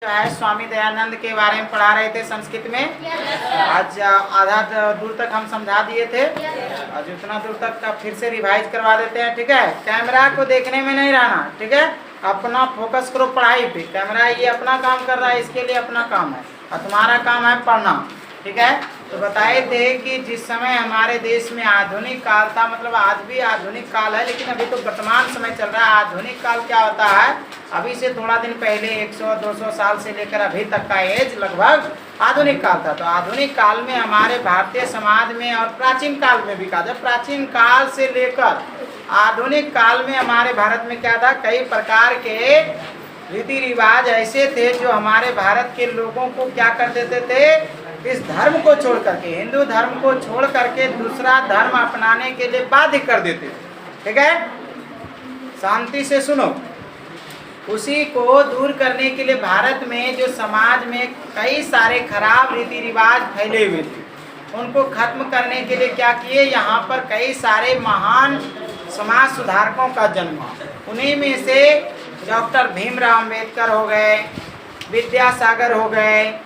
जो है स्वामी दयानंद के बारे में पढ़ा रहे थे संस्कृत में। आज आधा दूर तक हम समझा दिए थे, आज उतना दूर तक का फिर से रिवाइज करवा देते हैं। ठीक है, कैमरा को देखने में नहीं रहना। ठीक है, अपना फोकस करो पढ़ाई पे। कैमरा ये अपना काम कर रहा है, इसके लिए अपना काम है और तुम्हारा काम है पढ़ना। ठीक है, तो बताए थे कि जिस समय हमारे देश में आधुनिक काल था, मतलब आज भी आधुनिक काल है, लेकिन अभी तो वर्तमान समय चल रहा है। आधुनिक काल क्या होता है, अभी से थोड़ा दिन पहले 100-200 साल से लेकर अभी तक का एज लगभग आधुनिक काल था। तो आधुनिक काल में हमारे भारतीय समाज में और प्राचीन काल में भी कहा जाए, प्राचीन काल से लेकर आधुनिक काल में हमारे भारत में क्या था, कई प्रकार के रीति रिवाज ऐसे थे जो हमारे भारत के लोगों को क्या कर देते थे, इस धर्म को छोड़ करके, हिंदू धर्म को छोड़ करके दूसरा धर्म अपनाने के लिए बाध्य कर देते थे। ठीक है, शांति से सुनो। उसी को दूर करने के लिए भारत में जो समाज में कई सारे खराब रीति रिवाज फैले हुए थे, उनको खत्म करने के लिए क्या किए, यहाँ पर कई सारे महान समाज सुधारकों का जन्म हुआ। उन्हीं में से डॉक्टर भीमराव अम्बेडकर हो गए, विद्यासागर हो गए,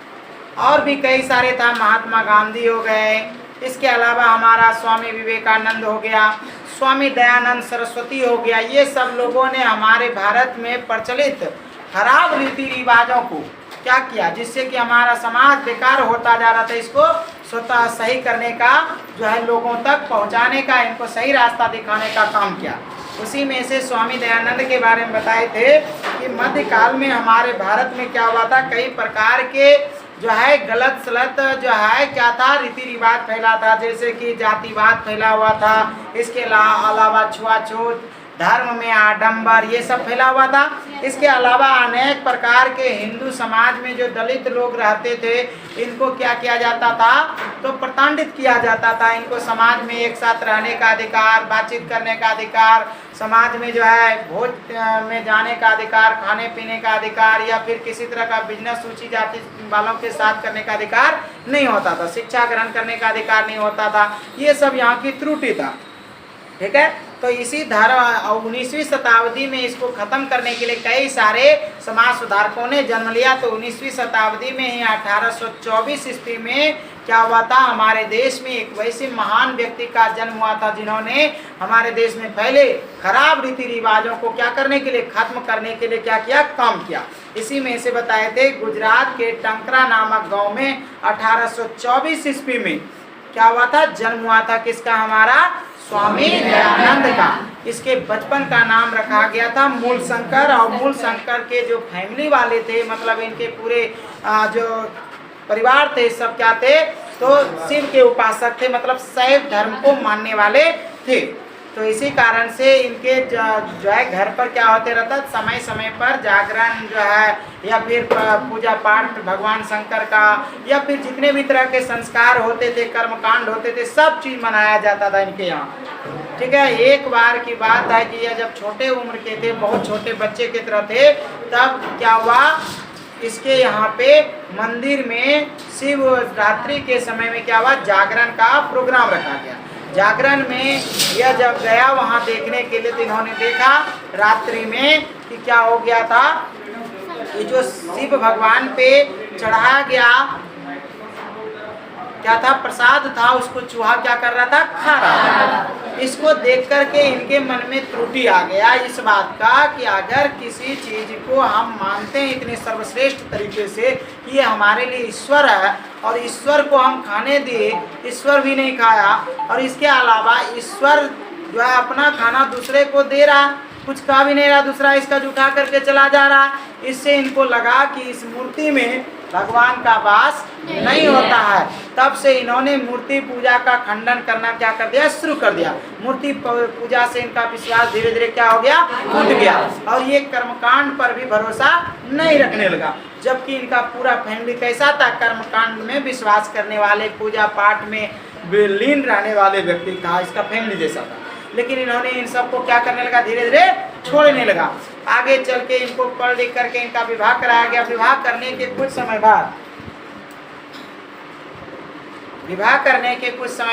और भी कई सारे था, महात्मा गांधी हो गए। इसके अलावा हमारा स्वामी विवेकानंद हो गया, स्वामी दयानंद सरस्वती हो गया। ये सब लोगों ने हमारे भारत में प्रचलित खराब रीति रिवाजों को क्या किया, जिससे कि हमारा समाज बेकार होता जा रहा था, इसको स्वतः सही करने का जो है, लोगों तक पहुंचाने का, इनको सही रास्ता दिखाने का काम किया। उसी में से स्वामी दयानंद के बारे में बताए थे कि मध्यकाल में हमारे भारत में क्या हुआ था, कई प्रकार के जो है गलत सलत जो है क्या था, रीति रिवाज फैला था, जैसे कि जातिवाद फैला हुआ था। इसके अलावा छुआछूत, धर्म में आडंबर, ये सब फैला हुआ था। इसके अलावा अनेक प्रकार के हिंदू समाज में जो दलित लोग रहते थे, इनको क्या किया जाता था, तो प्रताड़ित किया जाता था। इनको समाज में एक साथ रहने का अधिकार, बातचीत करने का अधिकार, समाज में जो है भोज में जाने का अधिकार, खाने पीने का अधिकार, या फिर किसी तरह का बिजनेस सूची जाति वालों के साथ करने का अधिकार नहीं होता था, शिक्षा ग्रहण करने का अधिकार नहीं होता था। ये सब यहाँ की त्रुटि था। ठीक है, तो इसी धारा 19वीं शताब्दी में इसको खत्म करने के लिए कई सारे समाज सुधारकों ने जन्म लिया। तो 19वीं शताब्दी में ही 1824 ईस्वी में क्या हुआ था, हमारे देश में एक वैसे महान व्यक्ति का जन्म हुआ था, जिन्होंने हमारे देश में पहले खराब रीति रिवाजों को क्या करने के लिए, खत्म करने के लिए क्या किया, काम किया। इसी में से बताए थे, गुजरात के टंकरा नामक गाँव में 1824 ईस्वी में क्या हुआ था, जन्म हुआ था किसका, हमारा स्वामी दयानंद का। इसके बचपन का नाम रखा गया था मूल शंकर। और मूल शंकर के जो फैमिली वाले थे, मतलब इनके पूरे जो परिवार थे, सब क्या थे, तो शिव के उपासक थे, मतलब शैव धर्म को मानने वाले थे। तो इसी कारण से इनके जो है घर पर क्या होते रहता, समय समय पर जागरण जो है, या फिर पूजा पाठ भगवान शंकर का, या फिर जितने भी तरह के संस्कार होते थे, कर्मकांड होते थे, सब चीज़ मनाया जाता था इनके यहाँ। ठीक है, एक बार की बात है कि यह जब छोटे उम्र के थे, बहुत छोटे बच्चे की तरह थे, तब क्या हुआ, इसके यहाँ पे मंदिर में शिवरात्रि के समय में क्या हुआ, जागरण का प्रोग्राम रखा गया। जागरण में यह जब गया वहाँ देखने के लिए, तो इन्होंने देखा रात्रि में कि क्या हो गया था, ये जो शिव भगवान पे चढ़ाया गया क्या था, प्रसाद था, उसको चूहा क्या कर रहा था, खा रहा था। इसको देख करके इनके मन में त्रुटि आ गया इस बात का कि अगर किसी चीज को हम मानते हैं इतने सर्वश्रेष्ठ तरीके से कि ये हमारे लिए ईश्वर है, और ईश्वर को हम खाने दिए, ईश्वर भी नहीं खाया, और इसके अलावा ईश्वर जो है अपना खाना दूसरे को दे रहा, कुछ खा भी नहीं रहा, दूसरा इसका उठा करके चला जा रहा। इससे इनको लगा कि इस मूर्ति में भगवान का वास नहीं होता है। तब से इन्होंने मूर्ति पूजा का खंडन करना क्या कर दिया, शुरू कर दिया। मूर्ति पूजा से इनका विश्वास धीरे धीरे क्या हो गया, टूट गया, और ये कर्मकांड पर भी भरोसा नहीं रखने लगा। जबकि इनका पूरा फैमिली कैसा था, कर्मकांड में विश्वास करने वाले, पूजा पाठ में लीन रहने वाले व्यक्ति था, इसका फैमिली जैसा था। लेकिन इन्होंने इन सबको क्या करने लगा, धीरे धीरे छोड़ने लगा। आगे चल के इनको पढ़ लिख करके इनका विवाह कराया गया। विवाह करने के कुछ समय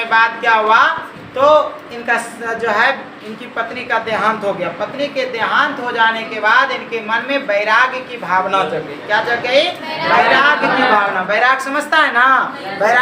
बाद क्या हुआ, तो इनका जो है इनकी पत्नी का देहांत हो गया। पत्नी के देहांत हो जाने के बाद इनके मन में वैराग्य की भावना जग गई। क्या जग गई? वैराग्य की भावना। वैराग्य समझता है ना? वैराग्य